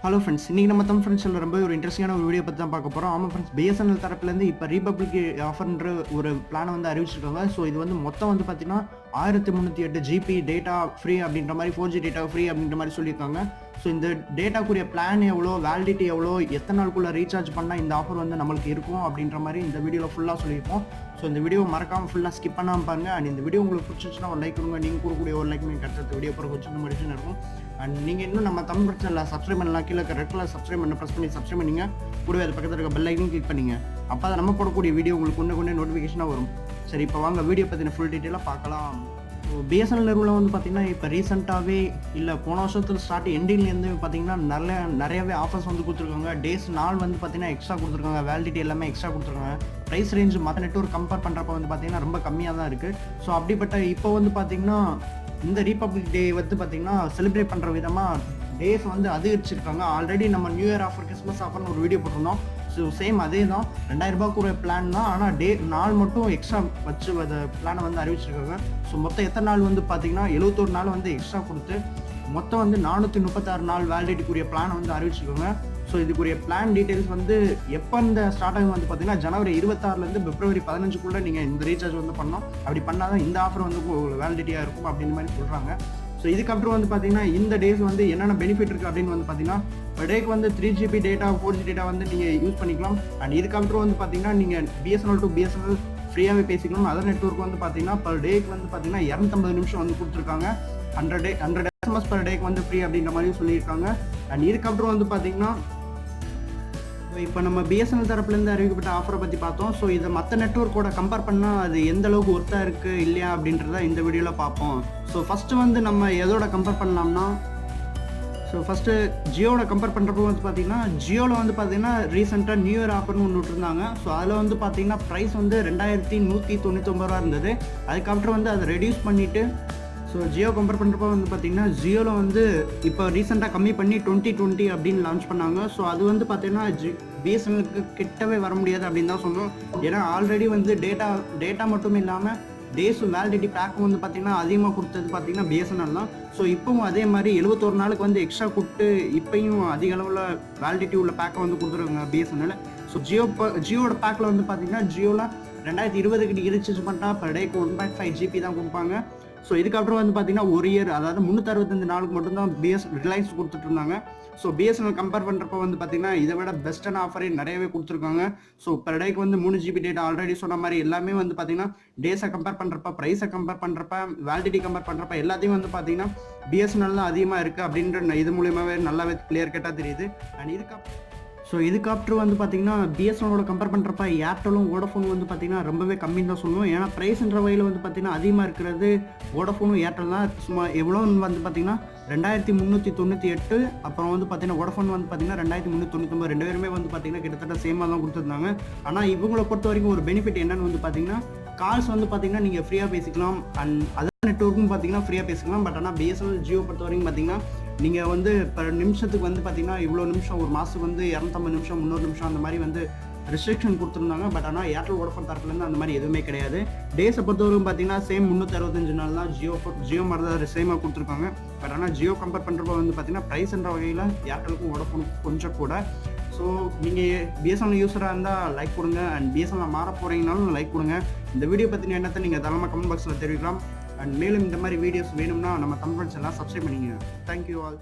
Hello friends, இன்றைக்கி நம்ம ஃப்ரெண்ட்ஸில் ரொம்ப ஒரு இன்ட்ரெஸ்டிங்கான ஒரு வீடியோ பற்றி தான் பார்க்க போகிறோம். ஆமாம் ஃப்ரெண்ட்ஸ், BSNL தரப்புலேருந்து இப்போ ரீபப்ளிக் ஆஃபர்ன்ற ஒரு பிளானை வந்து அறிவிச்சிருக்காங்க. ஸோ இது வந்து மொத்தம் வந்து பார்த்தீங்கன்னா 1308 ஜிபி டேட்டா ஃப்ரீ அப்படின்ற மாதிரி 4G டேட்டா ஃப்ரீ அப்படின்ற மாதிரி சொல்லியிருக்காங்க. ஸோ இந்த டேட்டாக்குரிய பிளான் எவ்வளோ, வேலிடிட்டி எவ்வளோ, எத்தனை நாளுக்குள்ளே ரீசார்ஜ் பண்ணால் இந்த ஆஃபர் வந்து நம்மளுக்கு இருக்கும் அப்படின்ற மாதிரி இந்த வீடியோவில் ஃபுல்லாக சொல்லியிருப்போம். ஸோ இந்த வீடியோ மறக்காமல் ஃபுல்லாக ஸ்கிப் பண்ணாமல் பாருங்கள். அண்ட் இந்த வீடியோ உங்களுக்கு பிடிச்சிச்சுன்னா ஒரு லைக் கொடுங்க. நீங்கள் கொடுக்கக்கூடிய ஒரு லைக் நீங்கள் அடுத்த வீடியோ பிறகு வச்சு முடிச்சுன்னு இருக்கும். அண்ட் நீங்கள் இன்னும் நம்ம தமிழ் சேனலில் சப்ஸ்கிரைப் பண்ணலாம், கீழே ரெட் கலர் சப்ஸ்கிரைப் பண்ண ப்ரெஸ் பண்ணி சப்ஸ்கிரைப் பண்ணிங்க. கூடவே அது பக்கத்தில் இருக்க பெல் ஐக்கனும் கிளிக் பண்ணிங்க. அப்போ தான் நம்ம போடக்கூடிய வீடியோ உங்களுக்கு கொண்டு நோட்டிஃபிகேஷனாக வரும். சரி, இப்போ வாங்க வீடியோ பற்றின ஃபுல் டீட்டெயிலாக பார்க்கலாம். ஸோ BSNL நிறுவனம் வந்து பார்த்திங்கன்னா இப்போ ரீசெண்டாகவே இல்லை போன வருஷத்தில் ஸ்டார்ட் எண்டிங்லேருந்து பார்த்திங்கன்னா நிறையவே ஆஃபர்ஸ் வந்து கொடுத்துருக்காங்க. டேஸ் நாள் வந்து பார்த்திங்கன்னா எக்ஸ்ட்ரா கொடுத்துருக்காங்க, வேலிடிட்டி எல்லாமே எக்ஸ்ட்ரா கொடுத்துருக்காங்க. ப்ரைஸ் ரேஞ்ச் மற்ற நெட்வொர்க் கம்பேர் பண்ணுறப்ப வந்து பார்த்திங்கன்னா ரொம்ப கம்மியாக தான் இருக்குது. ஸோ அப்படிப்பட்ட இப்போ வந்து பார்த்திங்கன்னா இந்த ரீபப்ளிக் டே வந்து பார்த்திங்கன்னா செலிப்ரேட் பண்ணுற விதமாக டேஸ் வந்து அதிகரிச்சிருக்காங்க. ஆல்ரெடி நம்ம நியூ இயர் ஆஃபர், கிறிஸ்மஸ் ஆஃபர்னு ஒரு வீடியோ போட்டிருந்தோம். ஸோ சேம் அதே தான், 2000 ரூபாய்க்கு ஒரு பிளான் தான். ஆனால் நாள் மட்டும் எக்ஸ்ட்ரா வச்சு அந்த பிளானை வந்து அறிவிச்சிருக்காங்க. ஸோ மொத்தம் எத்தனை நாள் வந்து பார்த்திங்கன்னா 71 நாள் வந்து எக்ஸ்ட்ரா கொடுத்து மொத்தம் வந்து 436 நாள் வேலிடிட்டிக்குரிய பிளானை வந்து அறிவிச்சிருக்காங்க. ஸோ இதுக்குரிய பிளான் டீட்டெயில்ஸ் வந்து எப்போ இந்த ஸ்டார்ட் ஆகும் வந்து பார்த்திங்கன்னா ஜனவரி 26லேருந்து பிப்ரவரி 15க்குள்ளே நீங்கள் இந்த ரீசார்ஜ் வந்து பண்ணணும். அப்படி பண்ணால் தான் இந்த ஆஃபர் வந்து வேலிடிட்டியாக இருக்கும் அப்படின்ற மாதிரி சொல்கிறாங்க. ஸோ இதுக்கப்புறம் வந்து பார்த்திங்கன்னா இந்த டேஸ் வந்து என்னென்ன பெனிஃபிட் இருக்குது அப்படின்னு வந்து பார்த்திங்கன்னா per டேக்கு வந்து 3GB டேட்டா 4G டேட்டா வந்து நீங்கள் யூஸ் பண்ணிக்கலாம். அண்ட் இதுக்கப்புறம் வந்து பார்த்திங்கன்னா நீங்கள் BSNL to BSNL ஃப்ரீயாகவே பேசிக்கலாம். அதர் நெட்வொர்க் வந்து பார்த்திங்கன்னா per டேக்கு வந்து பார்த்திங்கன்னா 250 நிமிஷம் வந்து கொடுத்துருக்காங்க. 100 SMS per டேக்கு வந்து ஃப்ரீ அப்படின்ற மாதிரி சொல்லியிருக்காங்க. அண்ட் இதுக்கப்புறம் வந்து பார்த்திங்கன்னா இப்போ நம்ம BSNL தரப்புலேருந்து அறிவிக்கப்பட்ட ஆஃபரை பற்றி பார்த்தோம். ஸோ இதை மற்ற நெட்வொர்க்கோட கம்பேர் பண்ணால் அது எந்த அளவுக்கு ஒர்த்தாக இருக்குது இல்லையா அப்படின்றத இந்த வீடியோவில் பார்ப்போம். ஸோ ஃபஸ்ட்டு வந்து நம்ம எதோட கம்பேர் பண்ணலாம்னா, ஸோ ஃபஸ்ட்டு ஜியோட கம்பேர் பண்ணுறப்போ வந்து பார்த்திங்கன்னா ஜியோவில் வந்து பார்த்திங்கன்னா ரீசெண்டாக நியூ இயர் ஆஃபர்னு ஒன்று விட்டுருந்தாங்க. ஸோ அதில் வந்து பார்த்திங்கன்னா ப்ரைஸ் வந்து 2199 ரூபா இருந்தது. அதுக்கப்புறம் வந்து அதை ரெடியூஸ் பண்ணிவிட்டு ஸோ ஜியோ கம்பேர் பண்ணுறப்போ வந்து பார்த்திங்கன்னா ஜியோவில் வந்து இப்போ ரீசெண்டாக கம்மி பண்ணி 2020 அப்படின்னு லான்ச் பண்ணாங்க. ஸோ அது வந்து பார்த்திங்கன்னா BSNLக்கு கிட்டவே வர முடியாது அப்படின்னு தான் சொன்னோம். ஏன்னா ஆல்ரெடி வந்து டேட்டா மட்டும் இல்லாமல் டேஸ் வேலிடிட்டி பேக்கும் வந்து பார்த்திங்கன்னா அதிகமாக கொடுத்தது பார்த்திங்கன்னா BSNL தான். ஸோ இப்போவும் அதே மாதிரி 71 நாளுக்கு வந்து எக்ஸ்ட்ரா கொடுத்து இப்போயும் அதிக அளவில் வேலிடிட்டி உள்ள பேக்கை வந்து கொடுத்துருக்காங்க BSNL. ஸோ ஜியோட பேக்கில் வந்து பார்த்திங்கன்னா ஜியோவில் 2020க்கு ரீசார்ஜ் பண்ணால் per டேக்கு 1.5 GB தான் கொடுப்பாங்க. ஸோ இதுக்கப்புறம் வந்து பார்த்திங்கன்னா ஒரு இயர், அதாவது 365 நாளுக்கு மட்டும்தான் ரிலையன்ஸ் கொடுத்துட்டு இருந்தாங்க. ஸோ BSNL கம்பேர் பண்ணுறப்போ வந்து பார்த்திங்கன்னா இதை விட பெஸ்ட்டான ஆஃபரே நிறையவே கொடுத்துருக்காங்க. ஸோ per டேக்கு வந்து 3GB டேட்டா ஆல்ரெடி சொன்ன மாதிரி எல்லாமே வந்து பார்த்திங்கன்னா டேஸை கம்பேர் பண்ணுறப்ப, ப்ரைஸை கம்பேர் பண்ணுறப்ப, வேலிடிட்டி கம்பேர் பண்ணுறப்ப எல்லாத்தையும் வந்து பார்த்திங்கன்னா BSNL தான் அதிகமாக இருக்குது அப்படின்ற இது மூலியமாகவே நல்லாவே கிளியர் கேட்டால் தெரியுது. அண்ட் இதுக்கப்புறம் வந்து பார்த்திங்கன்னா BSNLோட கம்பேர் பண்ணுறப்ப ஏர்டெலும் வோடஃபோனும் வந்து பார்த்திங்கன்னா ரொம்பவே கம்மின்னு தான் சொல்லுவோம். ஏன்னா ப்ரைஸ்ன்ற வகையில் வந்து பார்த்திங்கன்னா அதிகமாக இருக்கிறது வோடஃபோனும் ஏர்டெல் தான். சும்மா எவ்வளோன்னு வந்து பார்த்திங்கன்னா 2398. அப்புறம் வந்து பார்த்திங்கன்னா வோடஃபோன் வந்து பார்த்திங்கன்னா 2399. ரெண்டு பேருமே வந்து பார்த்திங்கன்னா கிட்டத்தட்ட சேமாக தான் கொடுத்துருந்தாங்க. ஆனால் இவங்களை பொறுத்த வரைக்கும் ஒரு பெனிஃபிட் என்னென்னு வந்து பார்த்திங்கன்னா கால்ஸ் வந்து பார்த்திங்கன்னா நீங்கள் ஃப்ரீயாக பேசிக்கலாம். அண்ட் அதர் நெட்வொர்க்கும் பார்த்திங்கன்னா ஃப்ரீயாக பேசிக்கலாம். பட் ஆனால் BSNL ஜியோ பொறுத்த வரைக்கும் பார்த்திங்கன்னா நீங்கள் வந்து per நிமிஷத்துக்கு வந்து பார்த்திங்கன்னா இவ்வளோ நிமிஷம், ஒரு மாதத்துக்கு வந்து 250 நிமிஷம் 300 நிமிஷம் அந்த மாதிரி வந்து ரெஸ்ட்ரிக்ஷன் கொடுத்துருந்தாங்க. பட் ஆனால் ஏர்டெல் வோடஃபோன் தரப்புலேருந்து அந்த மாதிரி எதுவுமே கிடையாது. டேஸை பொறுத்தவரைக்கும் பார்த்திங்கன்னா சேம் 365 நாள் தான் ஜியோ மாதிரி தான் சேமாக கொடுத்துருக்காங்க. பட் ஆனால் ஜியோ கம்பேர் பண்ணுறப்போ வந்து பார்த்திங்கன்னா ப்ரைஸ்ன்ற வகையில் ஏர்டெலுக்கும் வோடஃபோனுக்கும் கொஞ்சம் கூட. ஸோ நீங்கள் BSNL யூஸராக இருந்தால் லைக் கொடுங்க. அண்ட் BSNL மாற போகிறீங்கனாலும் லைக் கொடுங்க. இந்த வீடியோ பற்றின எண்ணத்தை நீங்கள் தாராளமாக கமெண்ட் பாக்ஸில் தெரிவிக்கலாம். அண்ட் மேலும் இந்த மாதிரி வீடியோஸ் வேணும்னா நம்ம தமிழ் சேனலை சப்ஸ்கிரைப் பண்ணிங்க. Thank you all.